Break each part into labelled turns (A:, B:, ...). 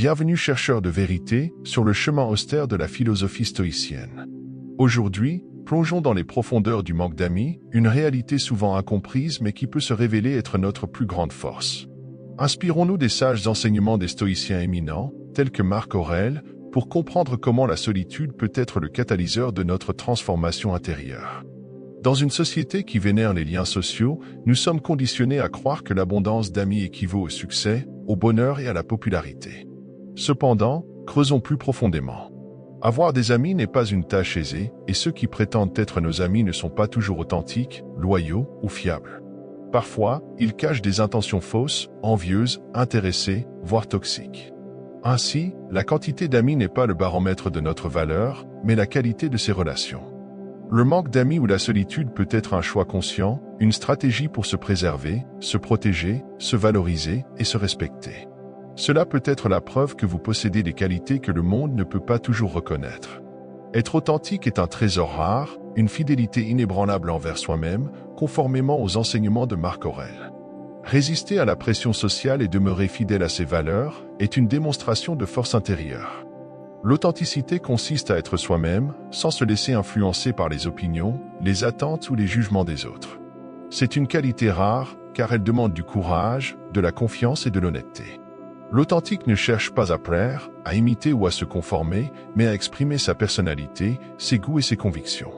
A: Bienvenue chercheurs de vérité sur le chemin austère de la philosophie stoïcienne. Aujourd'hui, plongeons dans les profondeurs du manque d'amis, une réalité souvent incomprise mais qui peut se révéler être notre plus grande force. Inspirons-nous des sages enseignements des stoïciens éminents, tels que Marc Aurèle, pour comprendre comment la solitude peut être le catalyseur de notre transformation intérieure. Dans une société qui vénère les liens sociaux, nous sommes conditionnés à croire que l'abondance d'amis équivaut au succès, au bonheur et à la popularité. Cependant, creusons plus profondément. Avoir des amis n'est pas une tâche aisée, et ceux qui prétendent être nos amis ne sont pas toujours authentiques, loyaux ou fiables. Parfois, ils cachent des intentions fausses, envieuses, intéressées, voire toxiques. Ainsi, la quantité d'amis n'est pas le baromètre de notre valeur, mais la qualité de ces relations. Le manque d'amis ou la solitude peut être un choix conscient, une stratégie pour se préserver, se protéger, se valoriser et se respecter. Cela peut être la preuve que vous possédez des qualités que le monde ne peut pas toujours reconnaître. Être authentique est un trésor rare, une fidélité inébranlable envers soi-même, conformément aux enseignements de Marc Aurèle. Résister à la pression sociale et demeurer fidèle à ses valeurs est une démonstration de force intérieure. L'authenticité consiste à être soi-même, sans se laisser influencer par les opinions, les attentes ou les jugements des autres. C'est une qualité rare, car elle demande du courage, de la confiance et de l'honnêteté. L'authentique ne cherche pas à plaire, à imiter ou à se conformer, mais à exprimer sa personnalité, ses goûts et ses convictions.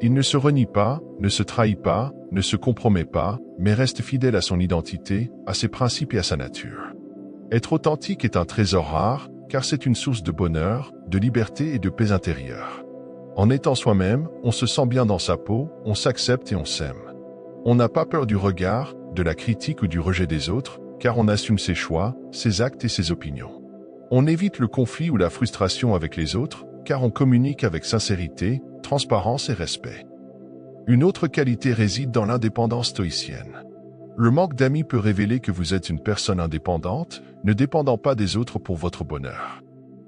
A: Il ne se renie pas, ne se trahit pas, ne se compromet pas, mais reste fidèle à son identité, à ses principes et à sa nature. Être authentique est un trésor rare, car c'est une source de bonheur, de liberté et de paix intérieure. En étant soi-même, on se sent bien dans sa peau, on s'accepte et on s'aime. On n'a pas peur du regard, de la critique ou du rejet des autres, car on assume ses choix, ses actes et ses opinions. On évite le conflit ou la frustration avec les autres, car on communique avec sincérité, transparence et respect. Une autre qualité réside dans l'indépendance stoïcienne. Le manque d'amis peut révéler que vous êtes une personne indépendante, ne dépendant pas des autres pour votre bonheur.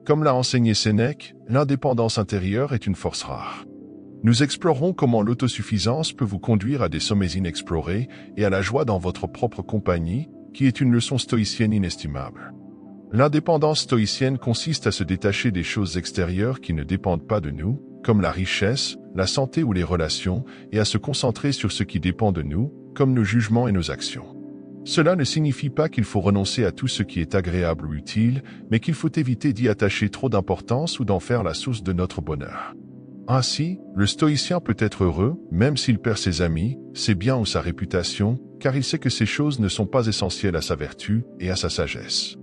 A: Comme l'a enseigné Sénèque, l'indépendance intérieure est une force rare. Nous explorerons comment l'autosuffisance peut vous conduire à des sommets inexplorés et à la joie dans votre propre compagnie, qui est une leçon stoïcienne inestimable. L'indépendance stoïcienne consiste à se détacher des choses extérieures qui ne dépendent pas de nous, comme la richesse, la santé ou les relations, et à se concentrer sur ce qui dépend de nous, comme nos jugements et nos actions. Cela ne signifie pas qu'il faut renoncer à tout ce qui est agréable ou utile, mais qu'il faut éviter d'y attacher trop d'importance ou d'en faire la source de notre bonheur. Ainsi, le stoïcien peut être heureux, même s'il perd ses amis, ses biens ou sa réputation, car il sait que ces choses ne sont pas essentielles à sa vertu et à sa sagesse.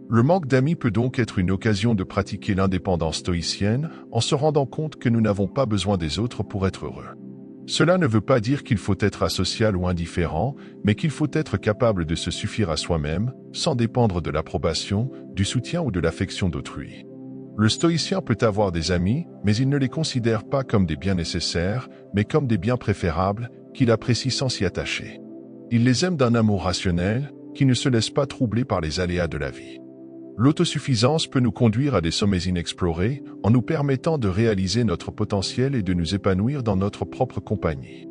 A: Le manque d'amis peut donc être une occasion de pratiquer l'indépendance stoïcienne en se rendant compte que nous n'avons pas besoin des autres pour être heureux. Cela ne veut pas dire qu'il faut être asocial ou indifférent, mais qu'il faut être capable de se suffire à soi-même, sans dépendre de l'approbation, du soutien ou de l'affection d'autrui. Le stoïcien peut avoir des amis, mais il ne les considère pas comme des biens nécessaires, mais comme des biens préférables, qu'il apprécie sans s'y attacher. Il les aime d'un amour rationnel, qui ne se laisse pas troubler par les aléas de la vie. L'autosuffisance peut nous conduire à des sommets inexplorés, en nous permettant de réaliser notre potentiel et de nous épanouir dans notre propre compagnie.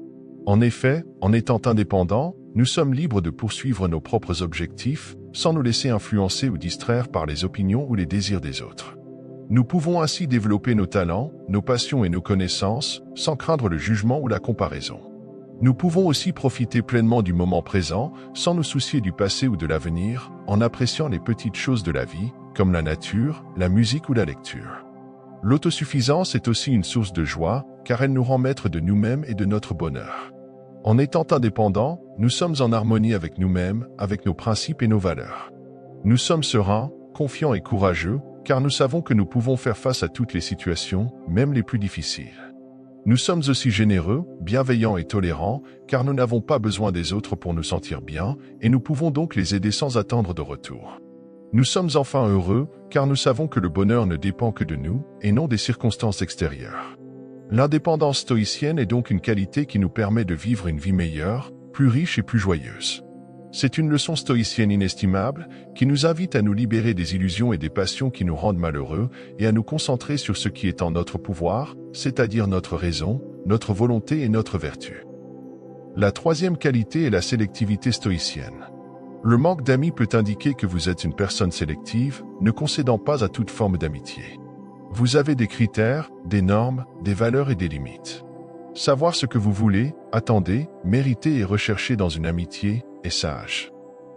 A: En effet, en étant indépendants, nous sommes libres de poursuivre nos propres objectifs, sans nous laisser influencer ou distraire par les opinions ou les désirs des autres. Nous pouvons ainsi développer nos talents, nos passions et nos connaissances, sans craindre le jugement ou la comparaison. Nous pouvons aussi profiter pleinement du moment présent, sans nous soucier du passé ou de l'avenir, en appréciant les petites choses de la vie, comme la nature, la musique ou la lecture. L'autosuffisance est aussi une source de joie, car elle nous rend maîtres de nous-mêmes et de notre bonheur. En étant indépendants, nous sommes en harmonie avec nous-mêmes, avec nos principes et nos valeurs. Nous sommes sereins, confiants et courageux, car nous savons que nous pouvons faire face à toutes les situations, même les plus difficiles. Nous sommes aussi généreux, bienveillants et tolérants, car nous n'avons pas besoin des autres pour nous sentir bien, et nous pouvons donc les aider sans attendre de retour. Nous sommes enfin heureux, car nous savons que le bonheur ne dépend que de nous, et non des circonstances extérieures. L'indépendance stoïcienne est donc une qualité qui nous permet de vivre une vie meilleure, plus riche et plus joyeuse. C'est une leçon stoïcienne inestimable qui nous invite à nous libérer des illusions et des passions qui nous rendent malheureux et à nous concentrer sur ce qui est en notre pouvoir, c'est-à-dire notre raison, notre volonté et notre vertu. La troisième qualité est la sélectivité stoïcienne. Le manque d'amis peut indiquer que vous êtes une personne sélective, ne concédant pas à toute forme d'amitié. Vous avez des critères, des normes, des valeurs et des limites. Savoir ce que vous voulez, attendez, méritez et recherchez dans une amitié est sage.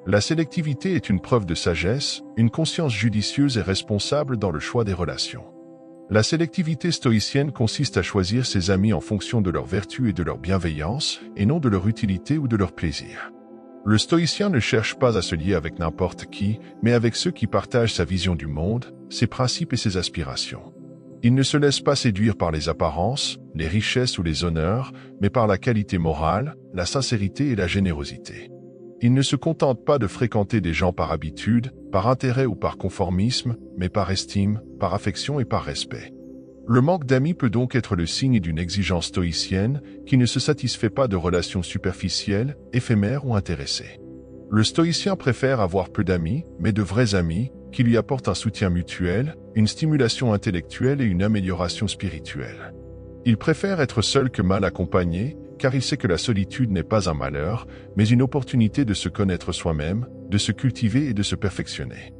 A: La sélectivité est une preuve de sagesse, une conscience judicieuse et responsable dans le choix des relations. La sélectivité stoïcienne consiste à choisir ses amis en fonction de leurs vertus et de leur bienveillance, et non de leur utilité ou de leur plaisir. Le stoïcien ne cherche pas à se lier avec n'importe qui, mais avec ceux qui partagent sa vision du monde, ses principes et ses aspirations. Il ne se laisse pas séduire par les apparences, les richesses ou les honneurs, mais par la qualité morale, la sincérité et la générosité. Il ne se contente pas de fréquenter des gens par habitude, par intérêt ou par conformisme, mais par estime, par affection et par respect. Le manque d'amis peut donc être le signe d'une exigence stoïcienne qui ne se satisfait pas de relations superficielles, éphémères ou intéressées. Le stoïcien préfère avoir peu d'amis, mais de vrais amis, qui lui apportent un soutien mutuel, une stimulation intellectuelle et une amélioration spirituelle. Il préfère être seul que mal accompagné, car il sait que la solitude n'est pas un malheur, mais une opportunité de se connaître soi-même, de se cultiver et de se perfectionner.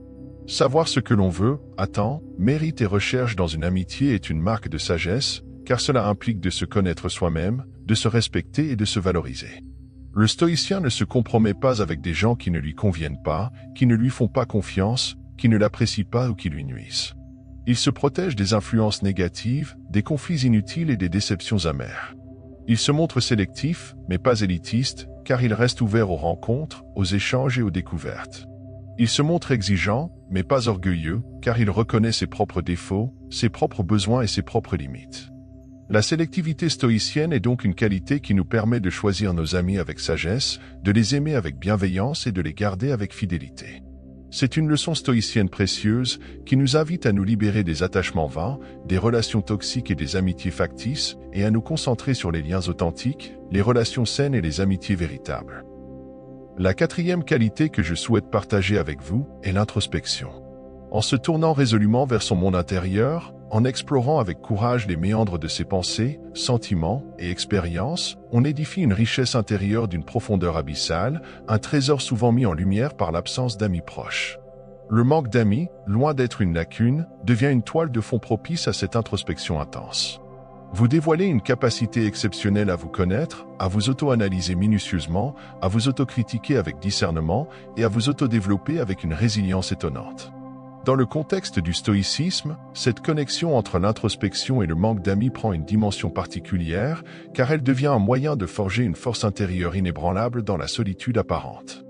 A: Savoir ce que l'on veut, attend, mérite et recherche dans une amitié est une marque de sagesse, car cela implique de se connaître soi-même, de se respecter et de se valoriser. Le stoïcien ne se compromet pas avec des gens qui ne lui conviennent pas, qui ne lui font pas confiance, qui ne l'apprécient pas ou qui lui nuisent. Il se protège des influences négatives, des conflits inutiles et des déceptions amères. Il se montre sélectif, mais pas élitiste, car il reste ouvert aux rencontres, aux échanges et aux découvertes. Il se montre exigeant, mais pas orgueilleux, car il reconnaît ses propres défauts, ses propres besoins et ses propres limites. La sélectivité stoïcienne est donc une qualité qui nous permet de choisir nos amis avec sagesse, de les aimer avec bienveillance et de les garder avec fidélité. C'est une leçon stoïcienne précieuse qui nous invite à nous libérer des attachements vains, des relations toxiques et des amitiés factices, et à nous concentrer sur les liens authentiques, les relations saines et les amitiés véritables. La quatrième qualité que je souhaite partager avec vous est l'introspection. En se tournant résolument vers son monde intérieur, en explorant avec courage les méandres de ses pensées, sentiments et expériences, on édifie une richesse intérieure d'une profondeur abyssale, un trésor souvent mis en lumière par l'absence d'amis proches. Le manque d'amis, loin d'être une lacune, devient une toile de fond propice à cette introspection intense. Vous dévoilez une capacité exceptionnelle à vous connaître, à vous auto-analyser minutieusement, à vous autocritiquer avec discernement et à vous auto-développer avec une résilience étonnante. Dans le contexte du stoïcisme, cette connexion entre l'introspection et le manque d'amis prend une dimension particulière, car elle devient un moyen de forger une force intérieure inébranlable dans la solitude apparente.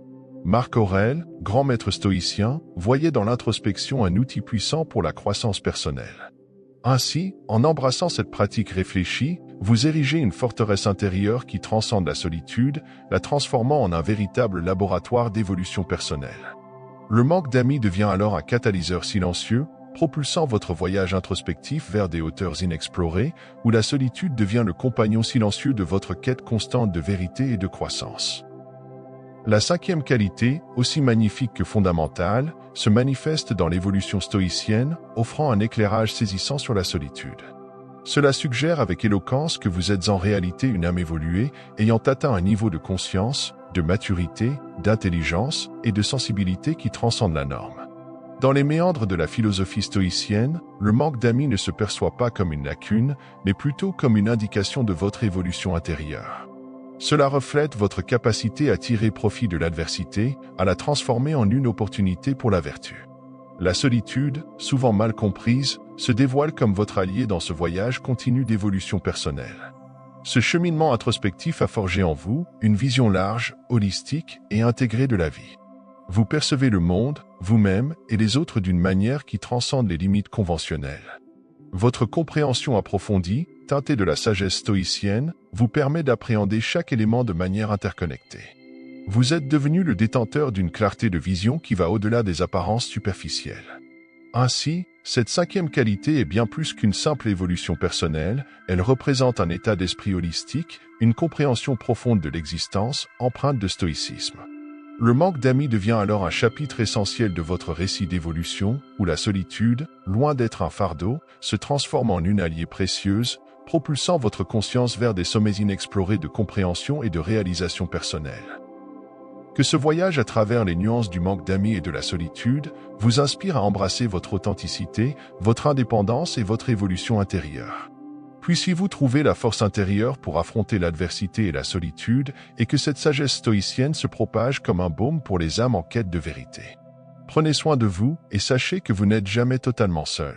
A: Marc Aurèle, grand maître stoïcien, voyait dans l'introspection un outil puissant pour la croissance personnelle. Ainsi, en embrassant cette pratique réfléchie, vous érigez une forteresse intérieure qui transcende la solitude, la transformant en un véritable laboratoire d'évolution personnelle. Le manque d'amis devient alors un catalyseur silencieux, propulsant votre voyage introspectif vers des hauteurs inexplorées, où la solitude devient le compagnon silencieux de votre quête constante de vérité et de croissance. La cinquième qualité, aussi magnifique que fondamentale, se manifeste dans l'évolution stoïcienne, offrant un éclairage saisissant sur la solitude. Cela suggère avec éloquence que vous êtes en réalité une âme évoluée, ayant atteint un niveau de conscience, de maturité, d'intelligence et de sensibilité qui transcende la norme. Dans les méandres de la philosophie stoïcienne, le manque d'amis ne se perçoit pas comme une lacune, mais plutôt comme une indication de votre évolution intérieure. Cela reflète votre capacité à tirer profit de l'adversité, à la transformer en une opportunité pour la vertu. La solitude, souvent mal comprise, se dévoile comme votre allié dans ce voyage continu d'évolution personnelle. Ce cheminement introspectif a forgé en vous une vision large, holistique et intégrée de la vie. Vous percevez le monde, vous-même et les autres d'une manière qui transcende les limites conventionnelles. Votre compréhension approfondie, teintée de la sagesse stoïcienne, vous permet d'appréhender chaque élément de manière interconnectée. Vous êtes devenu le détenteur d'une clarté de vision qui va au-delà des apparences superficielles. Ainsi, cette cinquième qualité est bien plus qu'une simple évolution personnelle, elle représente un état d'esprit holistique, une compréhension profonde de l'existence, empreinte de stoïcisme. Le manque d'amis devient alors un chapitre essentiel de votre récit d'évolution, où la solitude, loin d'être un fardeau, se transforme en une alliée précieuse, propulsant votre conscience vers des sommets inexplorés de compréhension et de réalisation personnelle. Que ce voyage à travers les nuances du manque d'amis et de la solitude vous inspire à embrasser votre authenticité, votre indépendance et votre évolution intérieure. Puissiez-vous trouver la force intérieure pour affronter l'adversité et la solitude, et que cette sagesse stoïcienne se propage comme un baume pour les âmes en quête de vérité. Prenez soin de vous et sachez que vous n'êtes jamais totalement seul.